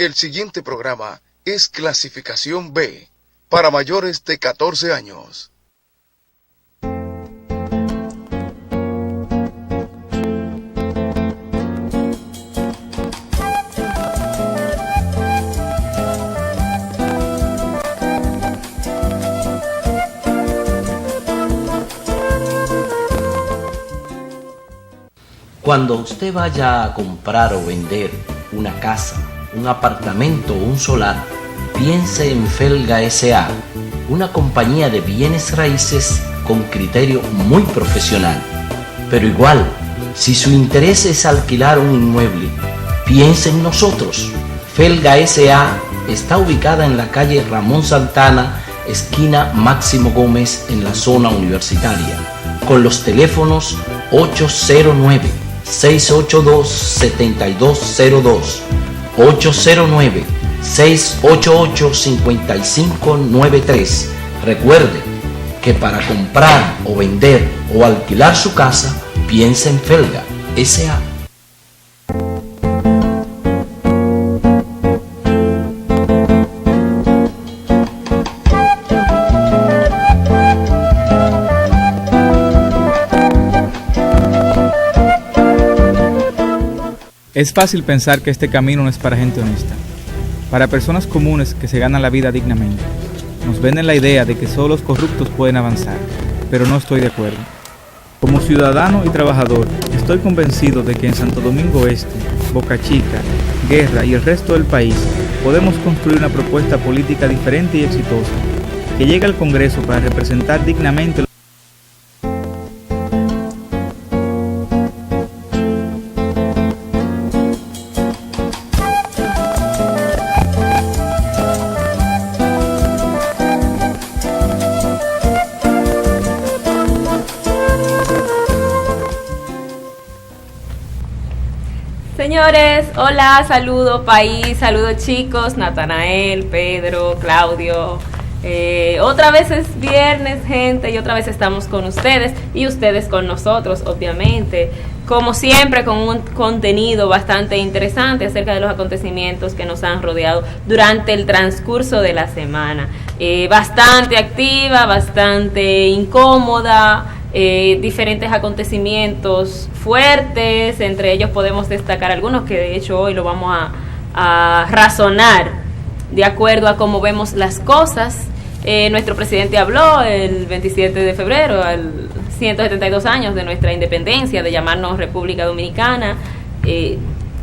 El siguiente programa es clasificación B, para mayores de 14 años. Cuando usted vaya a comprar o vender una casa, un apartamento o un solar, piense en Felga S.A., una compañía de bienes raíces con criterio muy profesional. Pero igual, si su interés es alquilar un inmueble, piense en nosotros. Felga S.A. está ubicada en la calle Ramón Santana, esquina Máximo Gómez, en la zona universitaria, con los teléfonos 809-682-7202, 809-688-5593. Recuerde que para comprar o vender o alquilar su casa, piense en Felga S.A. Es fácil pensar que este camino no es para gente honesta, para personas comunes que se ganan la vida dignamente. Nos venden la idea de que solo los corruptos pueden avanzar, pero no estoy de acuerdo. Como ciudadano y trabajador, estoy convencido de que en Santo Domingo Este, Boca Chica, Guerra y el resto del país podemos construir una propuesta política diferente y exitosa, que llegue al Congreso para representar dignamente. Señores, hola, saludo país, saludo chicos, Natanael, Pedro, Claudio. Otra vez es viernes, gente, y otra vez estamos con ustedes y ustedes con nosotros, obviamente. Como siempre, con un contenido bastante interesante acerca de los acontecimientos que nos han rodeado durante el transcurso de la semana. Bastante activa, bastante incómoda. Diferentes acontecimientos fuertes, entre ellos podemos destacar algunos que de hecho hoy lo vamos a razonar de acuerdo a cómo vemos las cosas. Nuestro presidente habló el 27 de febrero, al 172 años de nuestra independencia, de llamarnos República Dominicana.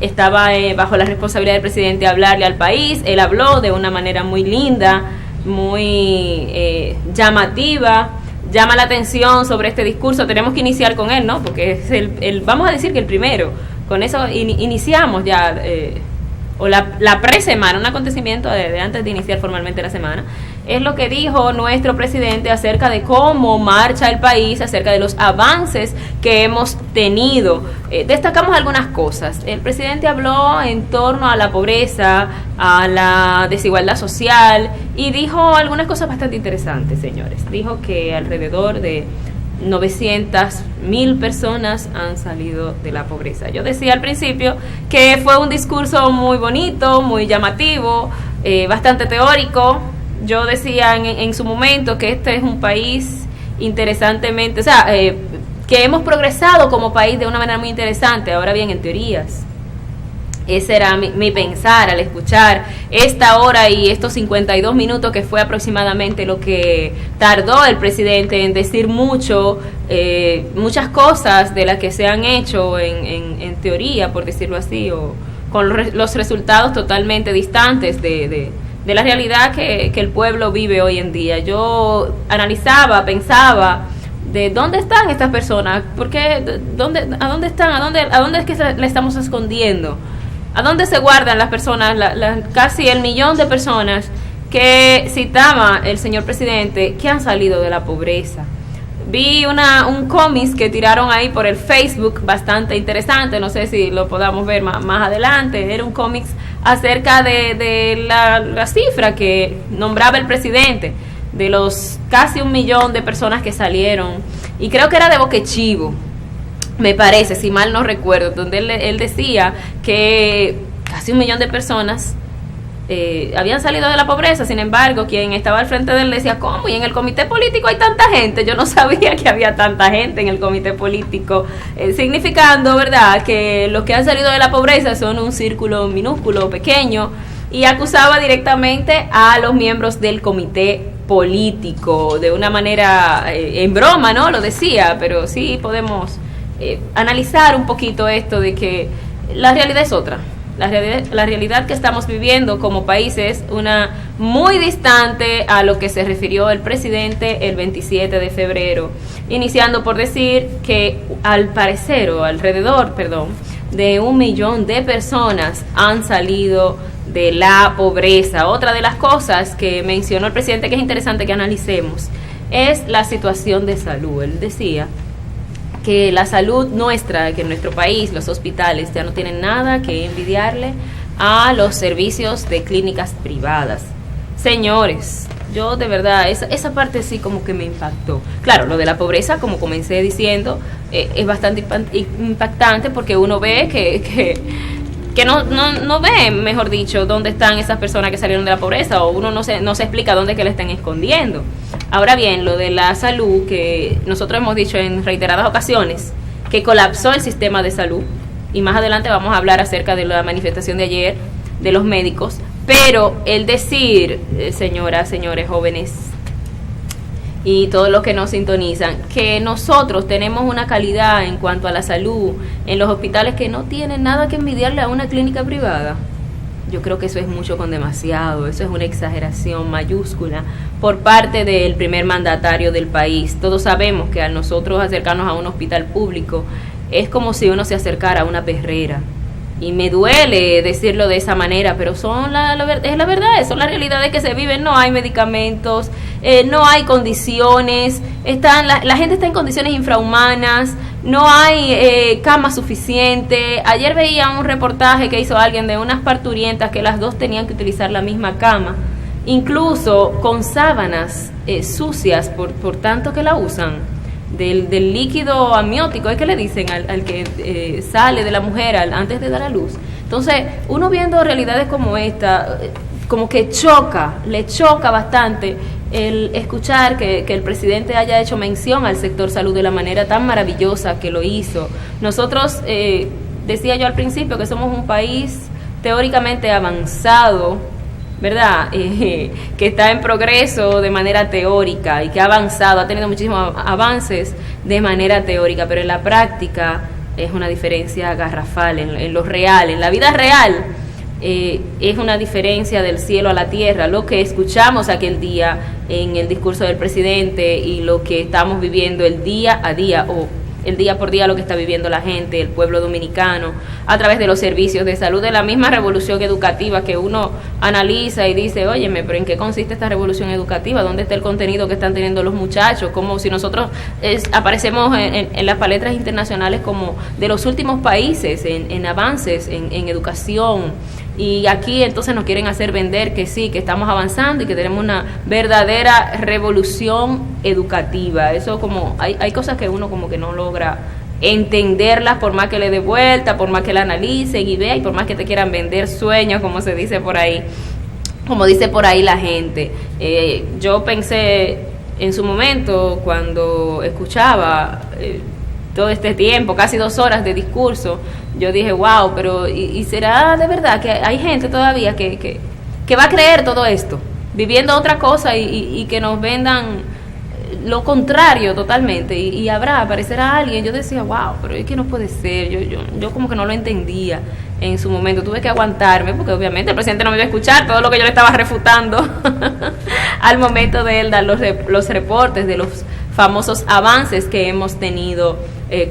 Estaba bajo la responsabilidad del presidente hablarle al país. Él habló de una manera muy linda, muy llamativa. Llama la atención sobre este discurso. Tenemos que iniciar con él, ¿no? Porque es el vamos a decir que el primero. Con eso iniciamos ya, o la pre-semana, un acontecimiento de antes de iniciar formalmente la semana. Es lo que dijo nuestro presidente acerca de cómo marcha el país, acerca de los avances que hemos tenido. Destacamos algunas cosas. El presidente habló en torno a la pobreza, a la desigualdad social, y dijo algunas cosas bastante interesantes, señores. Dijo que alrededor de 900,000 personas han salido de la pobreza. Yo decía al principio que fue un discurso muy bonito, muy llamativo, bastante teórico. Yo decía en su momento que este es un país interesantemente, o sea, que hemos progresado como país de una manera muy interesante. Ahora bien, en teorías, ese era mi pensar al escuchar esta hora y estos 52 minutos que fue aproximadamente lo que tardó el presidente en decir muchas cosas de las que se han hecho en teoría, por decirlo así, o con los resultados totalmente distantes de la realidad que el pueblo vive hoy en día. Yo analizaba, pensaba, de dónde están estas personas, porque a dónde están, a dónde es que le estamos escondiendo, a dónde se guardan las personas, casi 1 millón de personas que citaba el señor presidente que han salido de la pobreza. Vi un cómic que tiraron ahí por el Facebook, bastante interesante, no sé si lo podamos ver más adelante. Era un cómic acerca de la cifra que nombraba el presidente, de los casi 1 millón de personas que salieron, y creo que era de Boquechivo, me parece, si mal no recuerdo, donde él decía que casi 1 millón de personas habían salido de la pobreza. Sin embargo, quien estaba al frente de él decía, ¿cómo? Y en el comité político hay tanta gente. Yo no sabía que había tanta gente en el comité político, significando, ¿verdad?, que los que han salido de la pobreza son un círculo minúsculo, pequeño, y acusaba directamente a los miembros del comité político, de una manera en broma, ¿no? Lo decía, pero sí podemos analizar un poquito esto de que la realidad es otra. La realidad que estamos viviendo como país es una muy distante a lo que se refirió el presidente el 27 de febrero, iniciando por decir que alrededor de 1 millón de personas han salido de la pobreza. Otra de las cosas que mencionó el presidente que es interesante que analicemos es la situación de salud. Él decía que la salud nuestra, que en nuestro país los hospitales ya no tienen nada que envidiarle a los servicios de clínicas privadas. Señores, yo de verdad, esa parte sí como que me impactó. Claro, lo de la pobreza, como comencé diciendo, es bastante impactante porque uno ve que no ve, mejor dicho, dónde están esas personas que salieron de la pobreza, o uno no se explica dónde es que la están escondiendo. Ahora bien, lo de la salud, que nosotros hemos dicho en reiteradas ocasiones, que colapsó el sistema de salud, y más adelante vamos a hablar acerca de la manifestación de ayer de los médicos, pero el decir, señoras, señores, jóvenes, y todos los que nos sintonizan, que nosotros tenemos una calidad en cuanto a la salud en los hospitales que no tienen nada que envidiarle a una clínica privada, yo creo que eso es mucho con demasiado, eso es una exageración mayúscula por parte del primer mandatario del país. Todos sabemos que al nosotros acercarnos a un hospital público es como si uno se acercara a una perrera. Y me duele decirlo de esa manera, pero es la verdad, son las realidades que se viven. No hay medicamentos, no hay condiciones, la gente está en condiciones infrahumanas, no hay cama suficiente. Ayer veía un reportaje que hizo alguien de unas parturientas que las dos tenían que utilizar la misma cama, incluso con sábanas sucias por tanto que la usan. Del líquido amniótico, es que le dicen al que sale de la mujer antes de dar a luz. Entonces, uno viendo realidades como esta, como que le choca bastante el escuchar que el presidente haya hecho mención al sector salud de la manera tan maravillosa que lo hizo. Nosotros, decía yo al principio, que somos un país teóricamente avanzado, ¿verdad? Que está en progreso de manera teórica y que ha avanzado, ha tenido muchísimos avances de manera teórica, pero en la práctica es una diferencia garrafal, en lo real, en la vida real, es una diferencia del cielo a la tierra, lo que escuchamos aquel día en el discurso del presidente y lo que estamos viviendo el día a día, o el día por día, lo que está viviendo la gente, el pueblo dominicano, a través de los servicios de salud, de la misma revolución educativa que uno analiza y dice, óyeme, pero ¿en qué consiste esta revolución educativa? ¿Dónde está el contenido que están teniendo los muchachos? Como si nosotros aparecemos en las palestras internacionales como de los últimos países en avances en educación. Y aquí entonces nos quieren hacer vender que sí, que estamos avanzando y que tenemos una verdadera revolución educativa. Eso como, hay cosas que uno como que no logra entenderlas, por más que le dé vuelta, por más que la analicen y vea, y por más que te quieran vender sueños, como se dice por ahí, como dice por ahí la gente. Yo pensé en su momento, cuando escuchaba todo este tiempo, casi 2 horas de discurso, yo dije, wow, pero ¿y será de verdad que hay gente todavía que va a creer todo esto, viviendo otra cosa y que nos vendan lo contrario totalmente? Y aparecerá alguien. Yo decía, wow, pero es que no puede ser. Yo como que no lo entendía en su momento. Tuve que aguantarme porque obviamente el presidente no me iba a escuchar todo lo que yo le estaba refutando al momento de él dar los reportes de los famosos avances que hemos tenido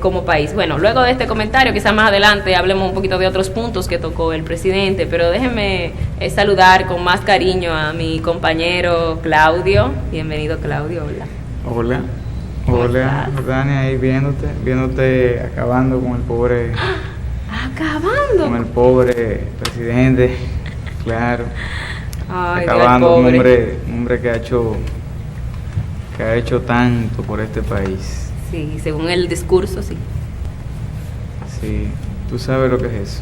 como país. Bueno, luego de este comentario, quizás más adelante hablemos un poquito de otros puntos que tocó el presidente, pero déjenme saludar con más cariño a mi compañero Claudio. Bienvenido, Claudio. Hola. Hola, Dani, ahí viéndote acabando con el pobre... ¿Acabando? Con el pobre presidente, claro. Ay, acabando, un hombre que ha hecho tanto por este país. Sí, según el discurso, sí. Sí, tú sabes lo que es eso.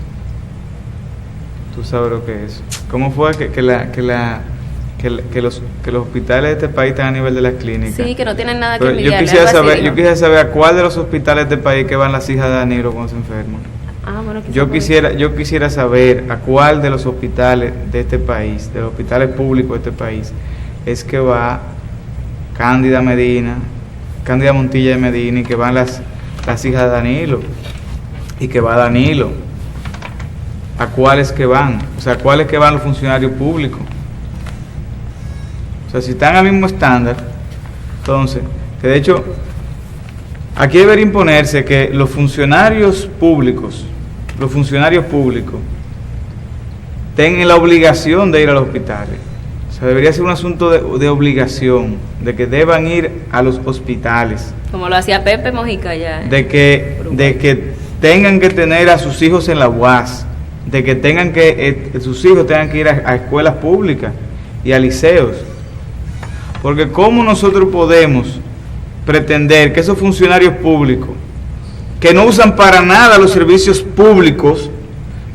Tú sabes lo que es. ¿Cómo fue que los hospitales de este país están a nivel de las clínicas? Sí, que no tienen nada que Pero envidiarle. yo quisiera saber a cuál de los hospitales de este país que van las hijas de Danilo cuando se enferman. Bueno, Yo quisiera saber a cuál de los hospitales de este país, de los hospitales públicos de este país, es que va Cándida Montilla de Medina, y que van las hijas de Danilo, y que va Danilo. ¿A cuáles que van? O sea, ¿a cuáles que van los funcionarios públicos? O sea, si están al mismo estándar, entonces, que de hecho, aquí debería imponerse que los funcionarios públicos tengan la obligación de ir a los hospitales. O sea, debería ser un asunto de obligación, de que deban ir a los hospitales. Como lo hacía Pepe Mojica ya. De que tengan que tener a sus hijos en la UAS, de que sus hijos tengan que ir a escuelas públicas y a liceos. Porque ¿cómo nosotros podemos pretender que esos funcionarios públicos, que no usan para nada los servicios públicos,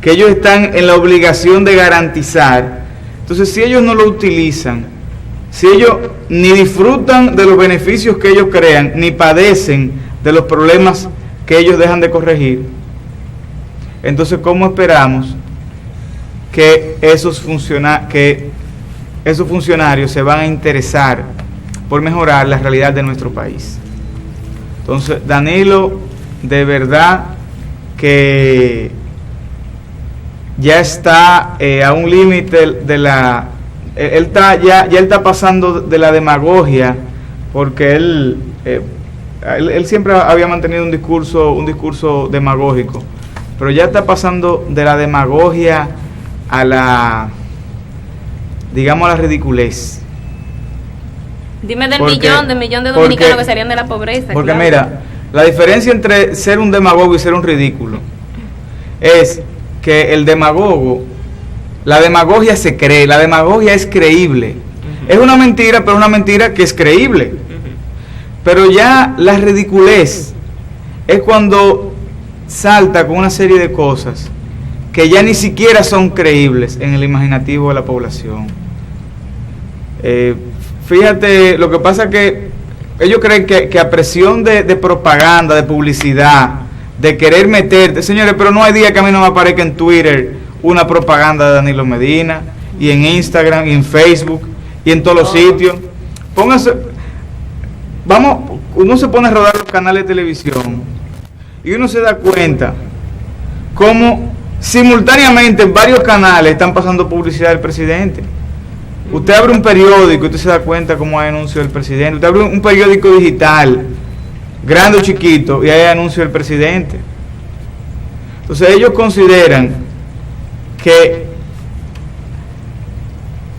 que ellos están en la obligación de garantizar, entonces si ellos no lo utilizan, si ellos ni disfrutan de los beneficios que ellos crean, ni padecen de los problemas que ellos dejan de corregir, entonces ¿cómo esperamos que esos funcionarios se van a interesar por mejorar la realidad de nuestro país? Entonces, Danilo, de verdad que ya está a un límite de la... Él está pasando de la demagogia, porque él siempre había mantenido un discurso demagógico, pero ya está pasando de la demagogia a la, digamos, a la ridiculez. Dime del millón de dominicanos que salían de la pobreza. Porque claro. Mira, la diferencia entre ser un demagogo y ser un ridículo es que el demagogo, la demagogia se cree, la demagogia es creíble. Es una mentira, pero una mentira que es creíble. Pero ya la ridiculez es cuando salta con una serie de cosas que ya ni siquiera son creíbles en el imaginativo de la población. Fíjate, lo que pasa es que ellos creen que a presión de propaganda, de publicidad, de querer meterte, señores, pero no hay día que a mí no me aparezca en Twitter una propaganda de Danilo Medina, y en Instagram, y en Facebook, y en todos los sitios. Uno se pone a rodar los canales de televisión, y uno se da cuenta cómo simultáneamente en varios canales están pasando publicidad del presidente. Usted abre un periódico y usted se da cuenta cómo hay anuncios del presidente. Usted abre un periódico digital, grande o chiquito, y hay anuncios del presidente. Entonces ellos consideran que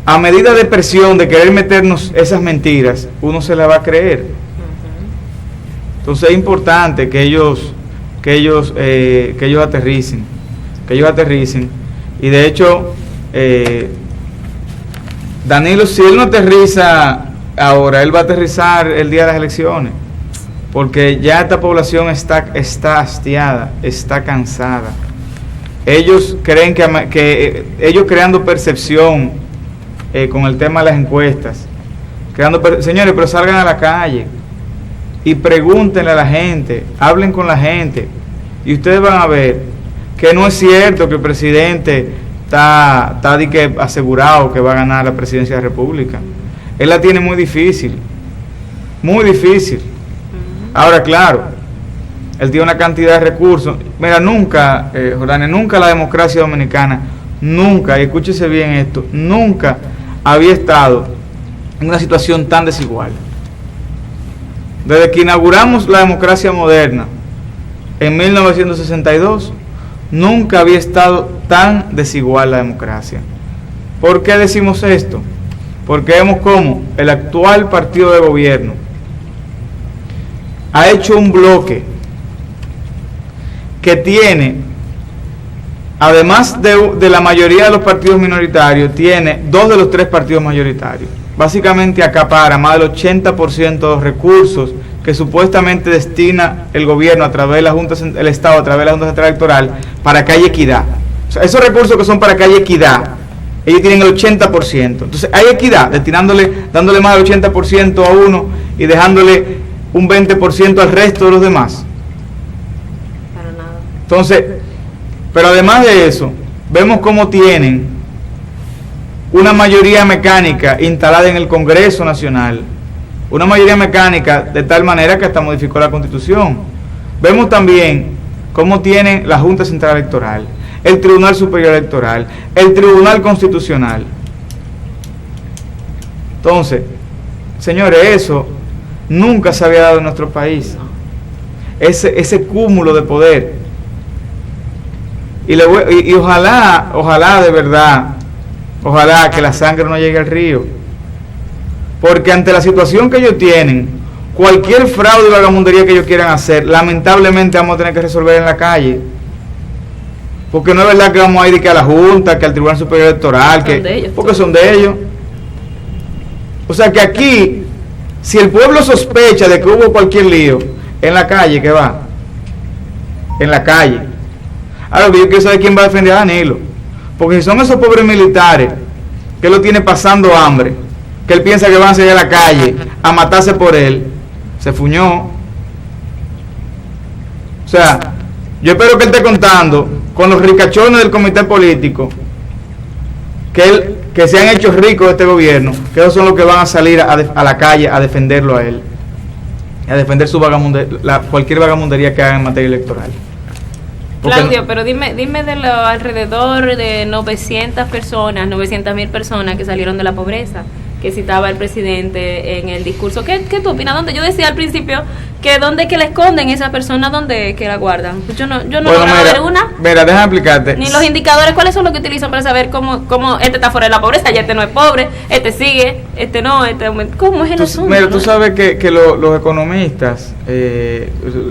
a medida de presión, de querer meternos esas mentiras, uno se la va a creer. Entonces es importante que ellos aterricen, y de hecho Danilo, si él no aterriza ahora, él va a aterrizar el día de las elecciones, porque ya esta población está hastiada, está cansada. Ellos creen que ellos creando percepción con el tema de las encuestas, señores, pero salgan a la calle y pregúntenle a la gente, hablen con la gente, y ustedes van a ver que no es cierto que el presidente está asegurado que va a ganar la presidencia de la República. Él la tiene muy difícil, muy difícil. Ahora, claro, él tiene una cantidad de recursos. Mira, nunca, Jordania, nunca la democracia dominicana, nunca, y escúchese bien esto, nunca había estado en una situación tan desigual. Desde que inauguramos la democracia moderna en 1962, nunca había estado tan desigual la democracia. ¿Por qué decimos esto? Porque vemos cómo el actual partido de gobierno ha hecho un bloque que tiene, además de la mayoría de los partidos minoritarios, tiene 2 de los 3 partidos mayoritarios. Básicamente acapara más del 80% de los recursos que supuestamente destina el gobierno a través de la Junta, el Estado a través de la Junta Central Electoral, para que haya equidad. O sea, esos recursos que son para que haya equidad, ellos tienen el 80%. Entonces hay equidad, dándole más del 80% a uno y dejándole un 20% al resto de los demás. Para nada. Entonces, pero además de eso, vemos cómo tienen una mayoría mecánica instalada en el Congreso Nacional, una mayoría mecánica de tal manera que hasta modificó la Constitución. Vemos también cómo tienen la Junta Central Electoral, el Tribunal Superior Electoral, el Tribunal Constitucional. Entonces, señores, eso nunca se había dado en nuestro país, ese cúmulo de poder. Y ojalá de verdad, ojalá que la sangre no llegue al río, porque ante la situación que ellos tienen, cualquier fraude y vagamundería que ellos quieran hacer, lamentablemente vamos a tener que resolver en la calle, porque no es verdad que vamos a ir a la Junta, que al Tribunal Superior Electoral, porque son de ellos. O sea que aquí, si el pueblo sospecha de que hubo cualquier lío, en la calle, ¿qué va? En la calle. Ahora, yo quiero saber quién va a defender a Danilo, porque si son esos pobres militares que lo tiene pasando hambre, que él piensa que van a salir a la calle a matarse por él, se fuñó. O sea, yo espero que él esté contando con los ricachones del comité político que se han hecho ricos de este gobierno, que esos son los que van a salir a la calle a defenderlo a él, a defender su cualquier vagamundería que haga en materia electoral. Claudio, pero dime de los alrededor de 900.000 personas que salieron de la pobreza, que citaba el presidente en el discurso. ¿Qué tú opinas? ¿Dónde? Yo decía al principio que dónde que la esconden esa persona, dónde que la guardan. Yo no logro ver una. Mira, déjame explicarte. Ni los indicadores, ¿cuáles son los que utilizan para saber cómo este está fuera de la pobreza, ya este no es pobre, este sigue, este no, ¿cómo es el asunto? Mira, tú sabes que los economistas,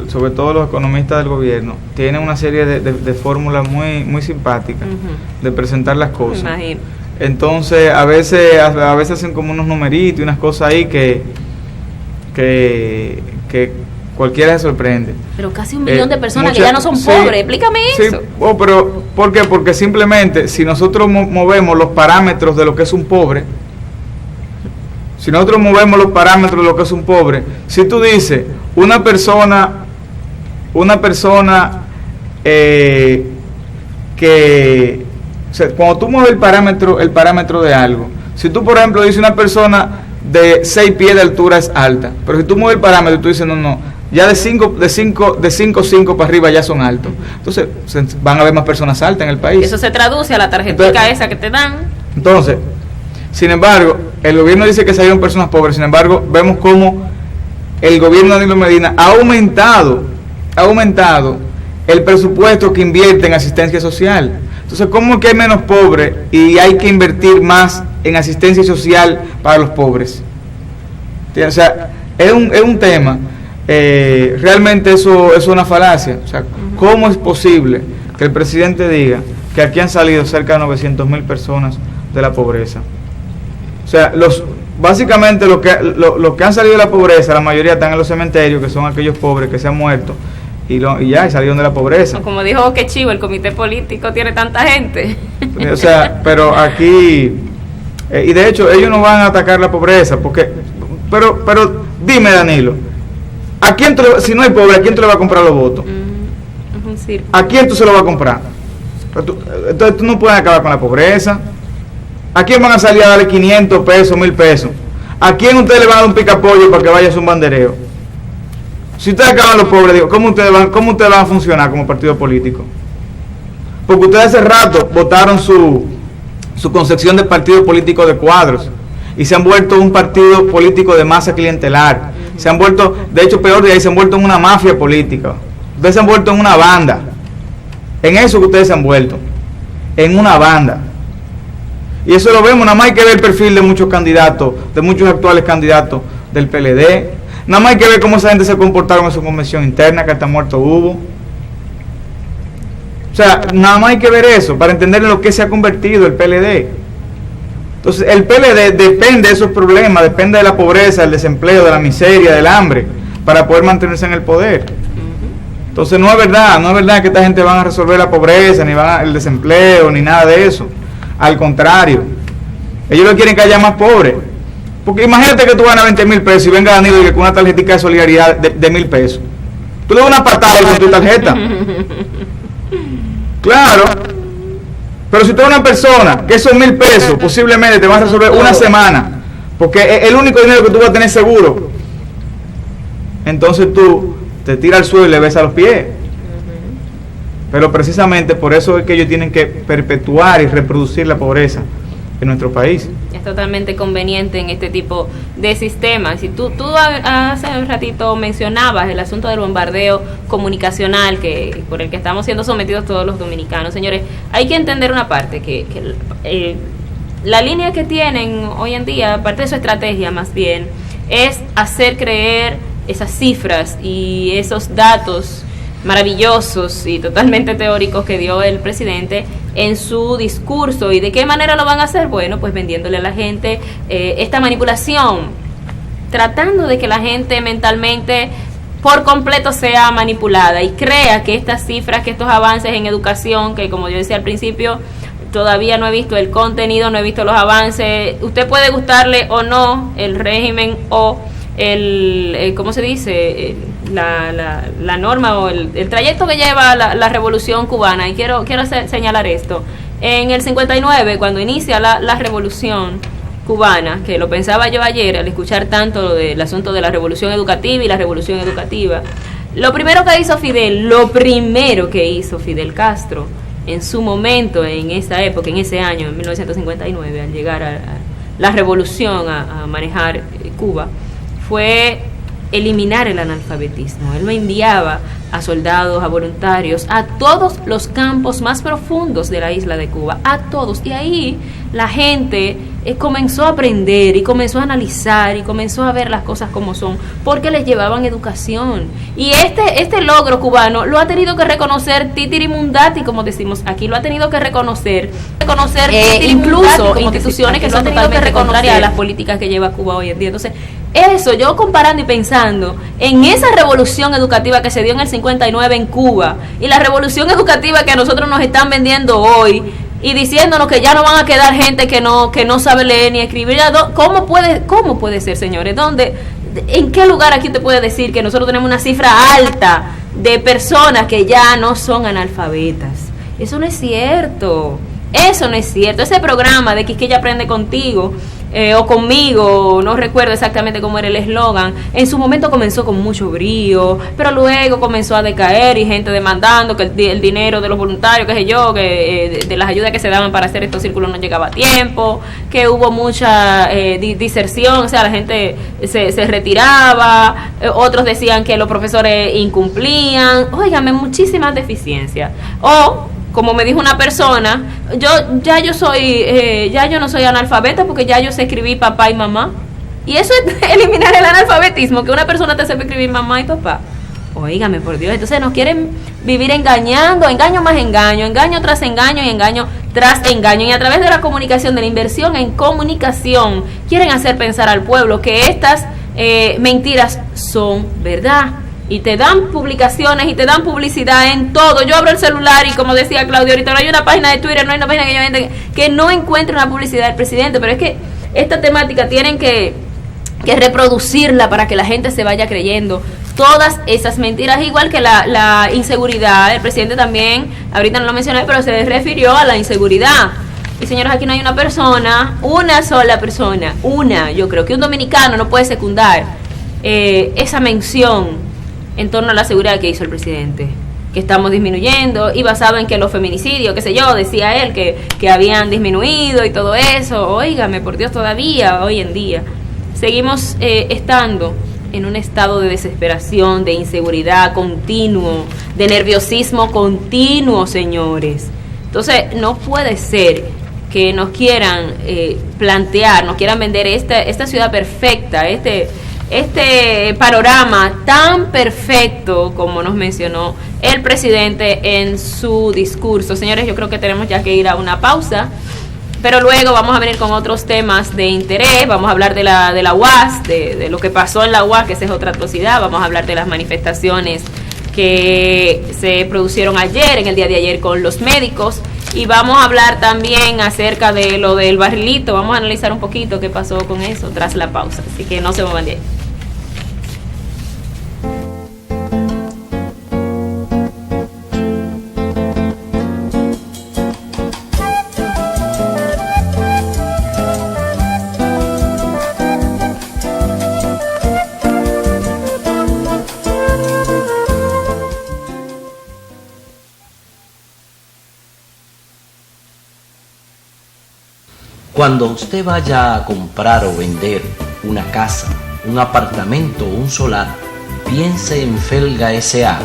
sobre todo los economistas del gobierno, tienen una serie de fórmulas muy simpáticas de presentar las cosas. Me imagino. Entonces, a veces hacen como unos numeritos y unas cosas ahí que cualquiera se sorprende. Pero casi 1 millón de personas que ya no son pobres. Explícame eso. Pero ¿por qué? Porque simplemente si nosotros movemos los parámetros de lo que es un pobre, si tú dices una persona que, o sea, cuando tú mueves el parámetro de algo, si tú por ejemplo dices una persona de 6 pies de altura es alta, pero si tú mueves el parámetro y tú dices no, ya de 5 para arriba ya son altos, entonces van a haber más personas altas en el país. Eso se traduce a la tarjetita esa que te dan. Entonces, sin embargo, el gobierno dice que salieron personas pobres, sin embargo, vemos cómo el gobierno de Danilo Medina ha aumentado el presupuesto que invierte en asistencia social. Entonces, ¿cómo es que hay menos pobres y hay que invertir más en asistencia social para los pobres? O sea, es un tema, realmente eso es una falacia. O sea, ¿cómo es posible que el presidente diga que aquí han salido cerca de 900.000 personas de la pobreza? O sea, básicamente los que han salido de la pobreza, la mayoría están en los cementerios, que son aquellos pobres que se han muerto y salieron de la pobreza. Como dijo que chivo, el comité político tiene tanta gente. O sea, pero aquí, y de hecho ellos no van a atacar la pobreza, pero dime, Danilo, ¿a quién si no hay pobre, a quién tú le vas a comprar los votos? Es un circo. ¿A quién tú se lo vas a comprar? Entonces tú no puedes acabar con la pobreza. ¿A quién van a salir a darle 500 pesos, 1,000 pesos? ¿A quién ustedes le van a dar un picapollo para que vaya a hacer un bandereo? Si ustedes acaban los pobres, digo, ¿cómo ustedes van a funcionar como partido político? Porque ustedes hace rato votaron su concepción de partido político de cuadros y se han vuelto un partido político de masa clientelar. Se han vuelto, de hecho peor de ahí, se han vuelto en una mafia política. Ustedes se han vuelto en una banda. En eso que ustedes se han vuelto, en una banda. Y eso lo vemos, nada más hay que ver el perfil de muchos candidatos, de muchos actuales candidatos del PLD. Nada más hay que ver cómo esa gente se comportaron en su convención interna, que hasta muerto hubo. O sea, nada más hay que ver eso para entender en lo que se ha convertido el PLD. Entonces, el PLD depende de esos problemas, depende de la pobreza, del desempleo, de la miseria, del hambre, para poder mantenerse en el poder. Entonces no es verdad que esta gente van a resolver la pobreza, ni el desempleo, ni nada de eso. Al contrario, ellos lo quieren que haya más pobres. Porque imagínate que tú ganas 20,000 pesos y venga Danilo y con una tarjetita de solidaridad de 1,000 pesos. Tú le das una patada con tu tarjeta. Claro. Pero si tú eres una persona que esos 1,000 pesos posiblemente te van a resolver una semana, porque es el único dinero que tú vas a tener seguro, entonces tú te tiras al suelo y le besas los pies. Pero precisamente por eso es que ellos tienen que perpetuar y reproducir la pobreza en nuestro país. Es totalmente conveniente en este tipo de sistemas. Y tú hace un ratito mencionabas el asunto del bombardeo comunicacional por el que estamos siendo sometidos todos los dominicanos. Señores, hay que entender una parte, que la línea que tienen hoy en día, parte de su estrategia más bien, es hacer creer esas cifras y esos datos maravillosos y totalmente teóricos que dio el presidente en su discurso. ¿Y de qué manera lo van a hacer? Bueno, pues vendiéndole a la gente esta manipulación, tratando de que la gente mentalmente por completo sea manipulada y crea que estas cifras, que estos avances en educación, que como yo decía al principio, todavía no he visto el contenido, no he visto los avances. Usted puede gustarle o no el régimen o ¿cómo se dice? La norma o el trayecto que lleva la revolución cubana. Y quiero señalar esto. En el 59, cuando inicia la revolución cubana, que lo pensaba yo ayer al escuchar tanto lo del asunto de la revolución educativa y la revolución educativa, lo primero que hizo Fidel Castro en su momento, en esa época, en ese año, en 1959, al llegar a la revolución a manejar Cuba, fue eliminar el analfabetismo. Él lo enviaba a soldados, a voluntarios, a todos los campos más profundos de la isla de Cuba, a todos. Y ahí la gente comenzó a aprender y comenzó a analizar y comenzó a ver las cosas como son, porque les llevaban educación. Y este logro cubano lo ha tenido que reconocer Titirimundati, como decimos aquí, lo ha tenido que reconocer incluso instituciones que son totalmente contrarias a las políticas que lleva Cuba hoy en día. Entonces, eso, yo comparando y pensando en esa revolución educativa que se dio en el 59 en Cuba y la revolución educativa que a nosotros nos están vendiendo hoy y diciéndonos que ya no van a quedar gente que no sabe leer ni escribir, ¿cómo puede ser, señores? ¿En qué lugar aquí te puede decir que nosotros tenemos una cifra alta de personas que ya no son analfabetas? Eso no es cierto. Ese programa de Quisqueya Aprende Contigo o Conmigo, no recuerdo exactamente cómo era el eslogan, en su momento comenzó con mucho brío, pero luego comenzó a decaer y gente demandando que el dinero de los voluntarios, que de las ayudas que se daban para hacer estos círculos no llegaba a tiempo, que hubo mucha diserción, o sea, la gente se retiraba, otros decían que los profesores incumplían, óigame, muchísimas deficiencias. Como me dijo una persona, yo no soy analfabeta porque ya yo sé escribir papá y mamá. Y eso es eliminar el analfabetismo, que una persona te sepa escribir mamá y papá. Óigame, por Dios. Entonces nos quieren vivir engañando, engaño más engaño, engaño tras engaño y engaño tras engaño. Y a través de la comunicación, de la inversión en comunicación, quieren hacer pensar al pueblo que estas mentiras son verdad. Y te dan publicaciones y te dan publicidad en todo. Yo abro el celular y, como decía Claudio ahorita, no hay una página de Twitter, no hay una página que no encuentre una publicidad del presidente. Pero es que esta temática tienen que reproducirla para que la gente se vaya creyendo todas esas mentiras, igual que la inseguridad. El presidente también, ahorita no lo mencioné, pero se refirió a la inseguridad. Y señores, aquí no hay una sola persona, yo creo que un dominicano no puede secundar esa mención en torno a la seguridad que hizo el presidente, que estamos disminuyendo, y basado en que los feminicidios, qué sé yo, decía él que habían disminuido y todo eso. Óigame, por Dios, todavía hoy en día seguimos estando en un estado de desesperación, de inseguridad continuo, de nerviosismo continuo, señores. Entonces, no puede ser que nos quieran plantear, nos quieran vender esta ciudad perfecta, este panorama tan perfecto como nos mencionó el presidente en su discurso. Señores, yo creo que tenemos ya que ir a una pausa, pero luego vamos a venir con otros temas de interés. Vamos a hablar de la UAS, de lo que pasó en la UAS, que esa es otra atrocidad. Vamos a hablar de las manifestaciones que se produjeron ayer, en el día de ayer, con los médicos. Y vamos a hablar también acerca de lo del barrilito. Vamos a analizar un poquito qué pasó con eso tras la pausa. Así que no se muevan de ahí. Cuando usted vaya a comprar o vender una casa, un apartamento o un solar, piense en Felga S.A.,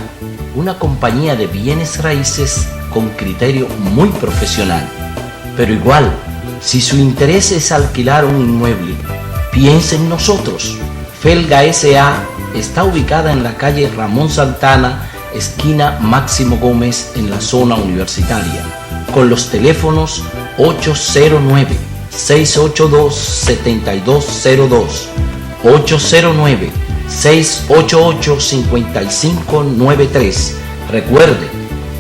una compañía de bienes raíces con criterio muy profesional. Pero igual, si su interés es alquilar un inmueble, piense en nosotros. Felga S.A. está ubicada en la calle Ramón Santana, esquina Máximo Gómez, en la zona universitaria, con los teléfonos 809-682-7202, 809-688-5593. Recuerde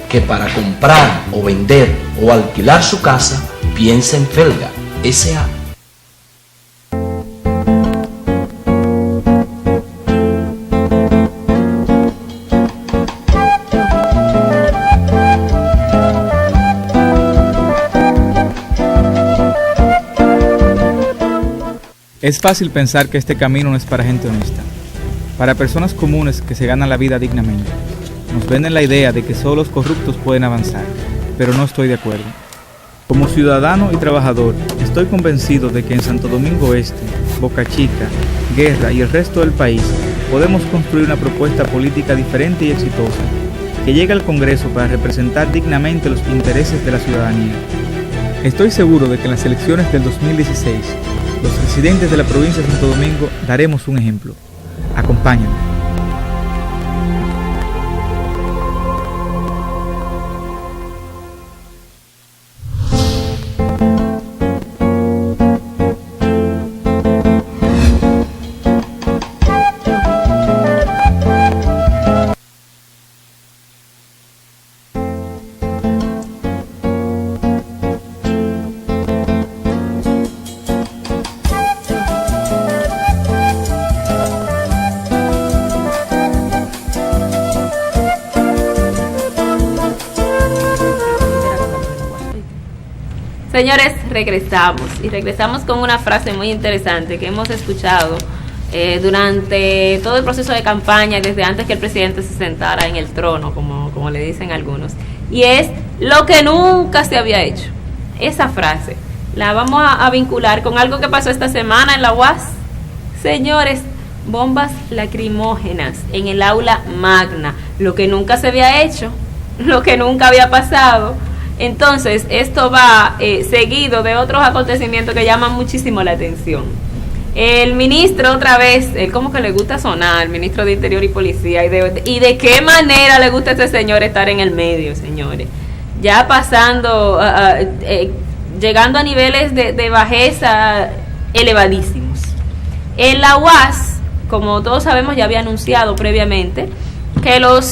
que para comprar o vender o alquilar su casa, piense en Felga S.A. Es fácil pensar que este camino no es para gente honesta, para personas comunes que se ganan la vida dignamente. Nos venden la idea de que solo los corruptos pueden avanzar, pero no estoy de acuerdo. Como ciudadano y trabajador, estoy convencido de que en Santo Domingo Este, Boca Chica, Guerra y el resto del país podemos construir una propuesta política diferente y exitosa, que llegue al Congreso para representar dignamente los intereses de la ciudadanía. Estoy seguro de que en las elecciones del 2016, los residentes de la provincia de Santo Domingo daremos un ejemplo. Acompáñanos. Señores, regresamos con una frase muy interesante que hemos escuchado durante todo el proceso de campaña, desde antes que el presidente se sentara en el trono, como le dicen algunos, y es lo que nunca se había hecho. Esa frase la vamos a vincular con algo que pasó esta semana en la UAS. Señores, bombas lacrimógenas en el aula magna, lo que nunca se había hecho, lo que nunca había pasado. Entonces, esto va seguido de otros acontecimientos que llaman muchísimo la atención. El ministro, otra vez, él como que le gusta sonar, el ministro de Interior y Policía, y de qué manera le gusta a este señor estar en el medio, señores. Ya pasando, llegando a niveles de bajeza elevadísimos. En la UAS, como todos sabemos, ya había anunciado previamente que los